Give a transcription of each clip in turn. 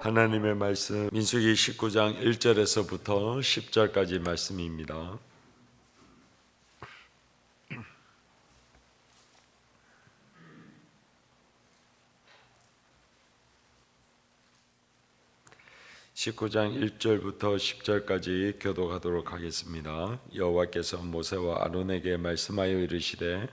하나님의 말씀 민수기 19장 1절에서부터 10절까지 말씀입니다. (19장 1절부터 10절까지) 교독하도록 하겠습니다. 여호와께서 모세와 아론에게 말씀하여 이르시되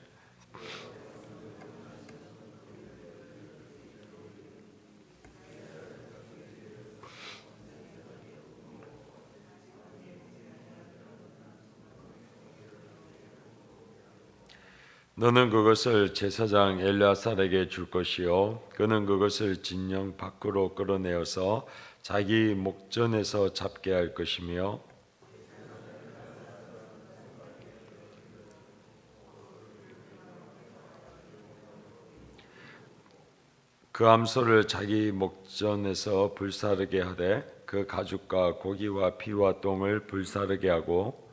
너는 그것을 제사장 엘르아살에게 줄 것이요 그는 그것을 진영 밖으로 끌어내어서 자기 목전에서 잡게 할 것이며 그 암소를 자기 목전에서 불사르게 하되 그 가죽과 고기와 피와 똥을 불사르게 하고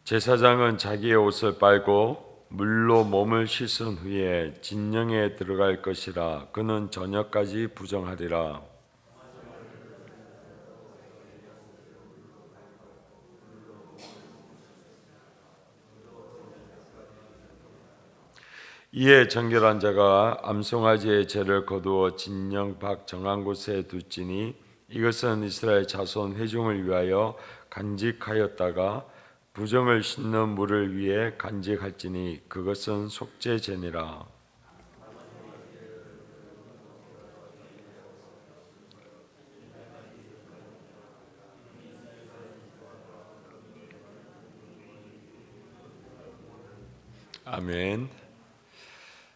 제사장은 자기의 옷을 빨고 물로 몸을 씻은 후에 진영에 들어갈 것이라. 그는 저녁까지 부정하리라. 이에 정결한 자가 암송아지의 죄를 거두어 진영 밖 정한 곳에 둘지니 이것은 이스라엘 자손 회중을 위하여 간직하였다가 부정을 씻는 물을 위해 간직할지니 그것은 속죄제니라. 아멘.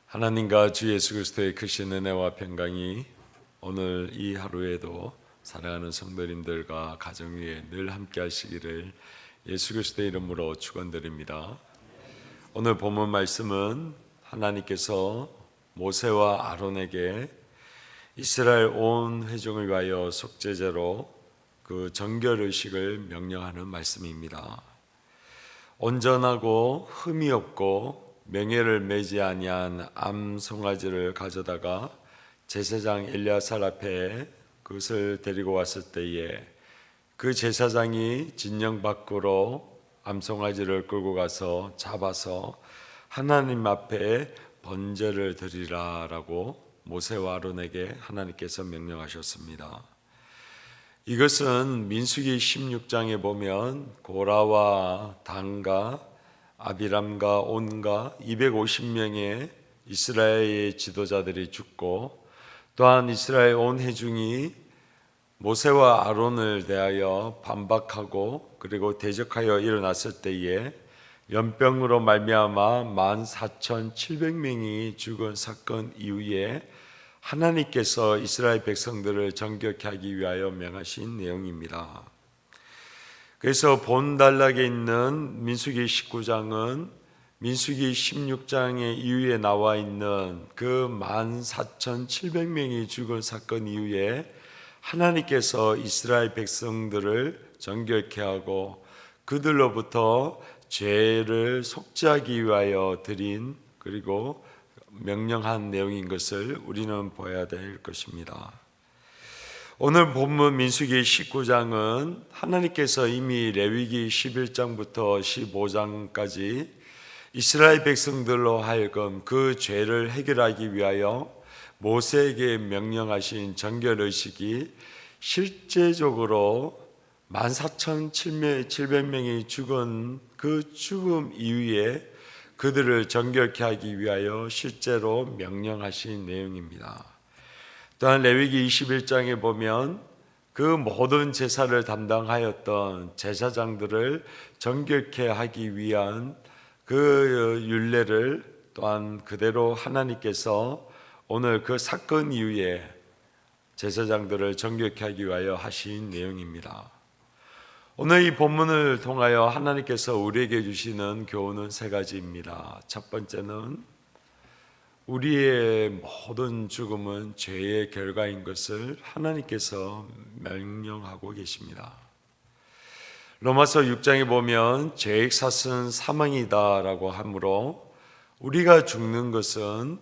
하나님과 주 예수 그리스도의 크신 은혜와 평강이 오늘 이 하루에도 사랑하는 성도님들과 가정 위에 늘 함께 하시기를 예수 그리스도의 이름으로 축원드립니다. 오늘 본문 말씀은 하나님께서 모세와 아론에게 이스라엘 온 회중을 위하여 속죄제로 그 정결 의식을 명령하는 말씀입니다. 온전하고 흠이 없고 명예를 매지 아니한 암송아지를 가져다가 제사장 엘르아살 앞에 그것을 데리고 왔을 때에 그 제사장이 진영 밖으로 암송아지를 끌고 가서 잡아서 하나님 앞에 번제를 드리라라고 모세와 아론에게 하나님께서 명령하셨습니다. 이것은 민수기 16장에 보면 고라와 단과 아비람과 온과 250명의 이스라엘의 지도자들이 죽고 또한 이스라엘 온 회중이 모세와 아론을 대하여 반박하고 그리고 대적하여 일어났을 때에 연병으로 말미암아 14,700명이 죽은 사건 이후에 하나님께서 이스라엘 백성들을 정결케 하기 위하여 명하신 내용입니다. 그래서 본단락에 있는 민수기 19장은 민수기 16장의 이후에 나와 있는 그 14,700명이 죽은 사건 이후에 하나님께서 이스라엘 백성들을 정결케 하고 그들로부터 죄를 속죄하기 위하여 드린 그리고 명령한 내용인 것을 우리는 보아야 될 것입니다. 오늘 본문 민수기 19장은 하나님께서 이미 레위기 11장부터 15장까지 이스라엘 백성들로 하여금 그 죄를 해결하기 위하여 모세에게 명령하신 정결의식이 실제적으로 14,700명이 죽은 그 죽음 이후에 그들을 정결케 하기 위하여 실제로 명령하신 내용입니다. 또한 레위기 21장에 보면 그 모든 제사를 담당하였던 제사장들을 정결케 하기 위한 그 율례를 또한 그대로 하나님께서 오늘 그 사건 이후에 제사장들을 정결케 하기 위하여 하신 내용입니다. 오늘 이 본문을 통하여 하나님께서 우리에게 주시는 교훈은 세 가지입니다. 첫 번째는 우리의 모든 죽음은 죄의 결과인 것을 하나님께서 명령하고 계십니다. 로마서 6장에 보면 죄의 삭은 사망이다라고 하므로 우리가 죽는 것은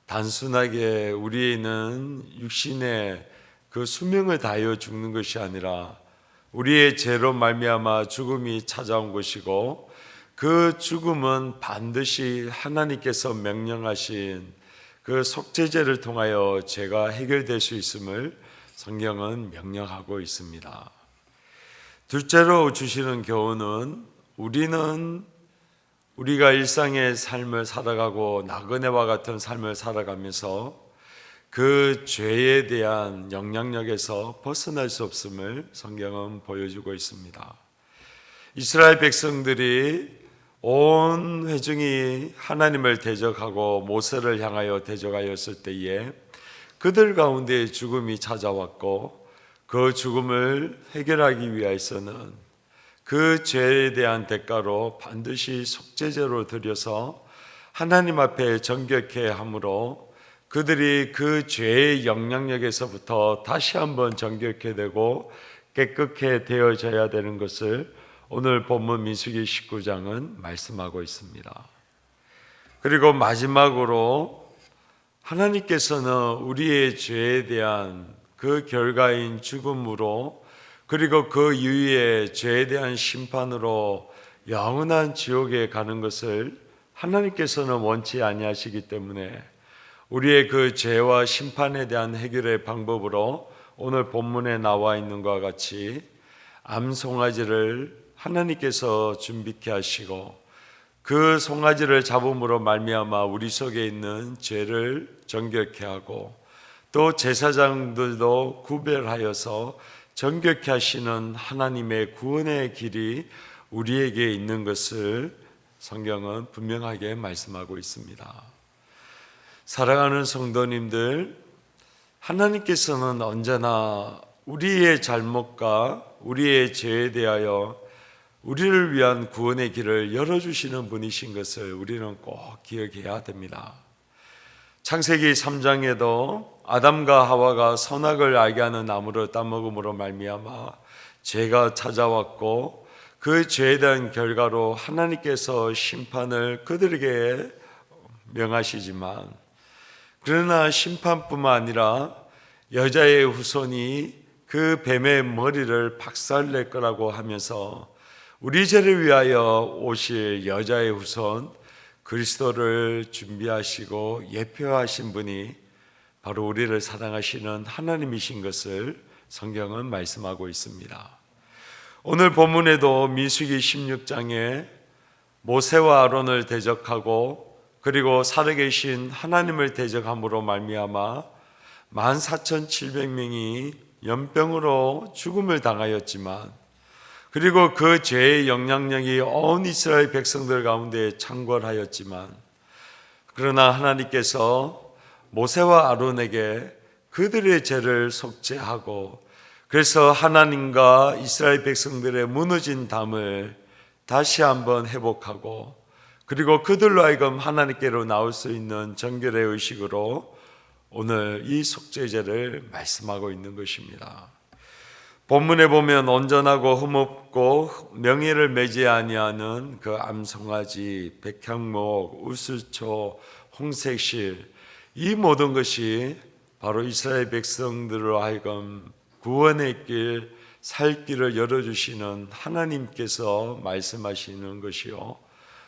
단순하게 우리는 육신의 그 수명을 다하여 죽는 것이 아니라 우리의 죄로 말미암아 죽음이 찾아온 것이고, 그 죽음은 반드시 하나님께서 명령하신 그 속죄제를 통하여 죄가 해결될 수 있음을 성경은 명령하고 있습니다. 둘째로 주시는 교훈은, 우리가 일상의 삶을 살아가고 나그네와 같은 삶을 살아가면서 그 죄에 대한 영향력에서 벗어날 수 없음을 성경은 보여주고 있습니다. 이스라엘 백성들이 온 회중이 하나님을 대적하고 모세를 향하여 대적하였을 때에 그들 가운데 죽음이 찾아왔고, 그 죽음을 해결하기 위해서는 그 죄에 대한 대가로 반드시 속죄제로 드려서 하나님 앞에 정결케 함으로 그들이 그 죄의 영향력에서부터 다시 한번 정결케 되고 깨끗게 되어져야 되는 것을 오늘 본문 민수기 19장은 말씀하고 있습니다. 그리고 마지막으로 하나님께서는 우리의 죄에 대한 그 결과인 죽음으로, 그리고 그 이후에 죄에 대한 심판으로 영원한 지옥에 가는 것을 하나님께서는 원치 아니하시기 때문에 우리의 그 죄와 심판에 대한 해결의 방법으로 오늘 본문에 나와 있는 것과 같이 암송아지를 하나님께서 준비케 하시고, 그 송아지를 잡음으로 말미암아 우리 속에 있는 죄를 정결케 하고, 또 제사장들도 구별하여서 정결케 하시는 하나님의 구원의 길이 우리에게 있는 것을 성경은 분명하게 말씀하고 있습니다. 사랑하는 성도님들, 하나님께서는 언제나 우리의 잘못과 우리의 죄에 대하여 우리를 위한 구원의 길을 열어주시는 분이신 것을 우리는 꼭 기억해야 됩니다. 창세기 3장에도 아담과 하와가 선악을 알게 하는 나무를 따먹음으로 말미암아 죄가 찾아왔고, 그 죄에 대한 결과로 하나님께서 심판을 그들에게 명하시지만, 그러나 심판뿐만 아니라 여자의 후손이 그 뱀의 머리를 박살낼 거라고 하면서 우리 죄를 위하여 오실 여자의 후손 그리스도를 준비하시고 예표하신 분이 바로 우리를 사랑하시는 하나님이신 것을 성경은 말씀하고 있습니다. 오늘 본문에도 민수기 16장에 모세와 아론을 대적하고 그리고 살아계신 하나님을 대적함으로 말미암아 14,700명이 연병으로 죽음을 당하였지만, 그리고 그 죄의 영향력이 온 이스라엘 백성들 가운데 창궐하였지만, 그러나 하나님께서 모세와 아론에게 그들의 죄를 속죄하고, 그래서 하나님과 이스라엘 백성들의 무너진 담을 다시 한번 회복하고, 그리고 그들로 하여금 하나님께로 나올 수 있는 정결의 의식으로 오늘 이 속죄제를 말씀하고 있는 것입니다. 본문에 보면 온전하고 흠없고 명예를 매지 아니하는 그 암송아지, 백향목, 우슬초, 홍색실, 이 모든 것이 바로 이스라엘 백성들로 하여금 구원의 길, 살 길을 열어주시는 하나님께서 말씀하시는 것이요,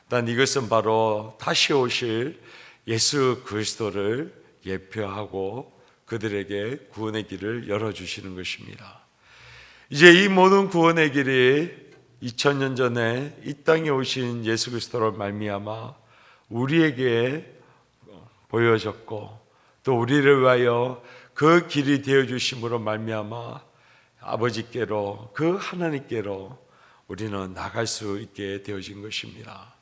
단 이것은 바로 다시 오실 예수 그리스도를 예표하고 그들에게 구원의 길을 열어주시는 것입니다. 이제 이 모든 구원의 길이 2000년 전에 이 땅에 오신 예수 그리스도로 말미암아 우리에게 보여졌고, 또 우리를 위하여 그 길이 되어주심으로 말미암아 아버지께로, 그 하나님께로 우리는 나갈 수 있게 되어진 것입니다.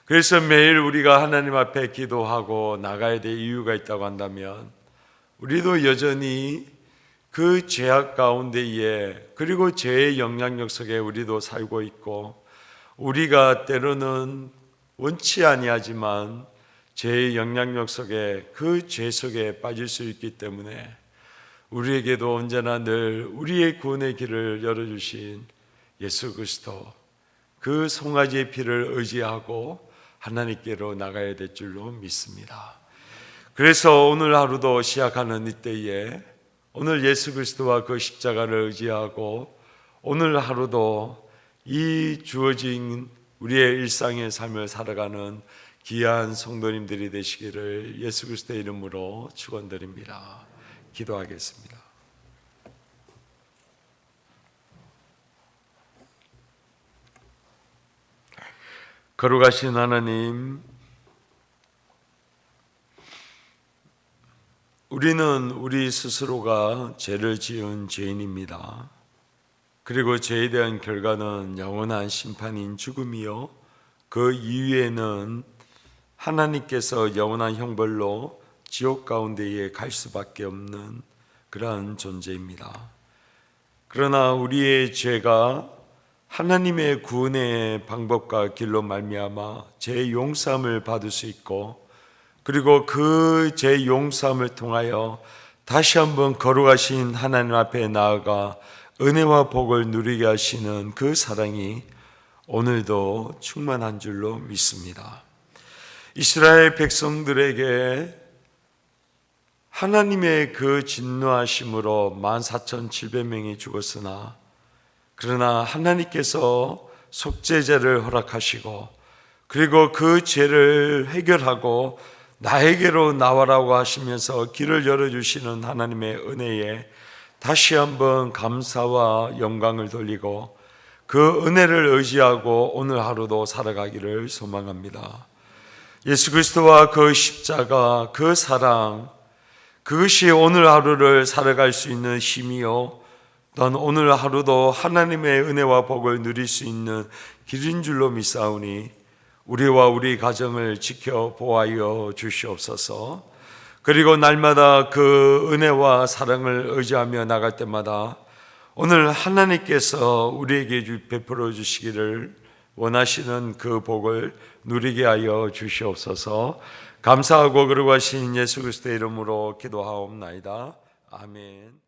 그래서 매일 우리가 하나님 앞에 기도하고 나가야 될 이유가 있다고 한다면, 우리도 여전히 그 죄악 가운데에, 그리고 죄의 영향력 속에 우리도 살고 있고, 우리가 때로는 원치 아니하지만 죄의 영향력 속에, 그 죄 속에 빠질 수 있기 때문에 우리에게도 언제나 늘 우리의 구원의 길을 열어주신 예수 그리스도 그 송아지의 피를 의지하고 하나님께로 나가야 될 줄로 믿습니다. 그래서 오늘 하루도 시작하는 이때에 오늘 예수 그리스도와 그 십자가를 의지하고 오늘 하루도 이 주어진 우리의 일상의 삶을 살아가는 귀한 성도님들이 되시기를 예수 그리스도의 이름으로 축원드립니다. 기도하겠습니다. 거룩하신 하나님, 우리는 우리 스스로가 죄를 지은 죄인입니다. 그리고 죄에 대한 결과는 영원한 심판인 죽음이요, 그 이후에는 하나님께서 영원한 형벌로 지옥 가운데에 갈 수밖에 없는 그러한 존재입니다. 그러나 우리의 죄가 하나님의 구원의 방법과 길로 말미암아 죄 용서함을 받을 수 있고, 그리고 그 죄 용서함을 통하여 다시 한번 거룩하신 하나님 앞에 나아가 은혜와 복을 누리게 하시는 그 사랑이 오늘도 충만한 줄로 믿습니다. 이스라엘 백성들에게 하나님의 그 진노하심으로 14,700명이 죽었으나, 그러나 하나님께서 속죄제를 허락하시고 그리고 그 죄를 해결하고 나에게로 나와라고 하시면서 길을 열어주시는 하나님의 은혜에 다시 한번 감사와 영광을 돌리고 그 은혜를 의지하고 오늘 하루도 살아가기를 소망합니다. 예수 그리스도와 그 십자가, 그 사랑, 그것이 오늘 하루를 살아갈 수 있는 힘이요, 넌 오늘 하루도 하나님의 은혜와 복을 누릴 수 있는 길인 줄로 믿사오니 우리와 우리 가정을 지켜 보호하여 주시옵소서. 그리고 날마다 그 은혜와 사랑을 의지하며 나갈 때마다 오늘 하나님께서 우리에게 베풀어 주시기를 원하시는 그 복을 누리게 하여 주시옵소서. 감사하고 거룩하신 예수 그리스도의 이름으로 기도하옵나이다. 아멘.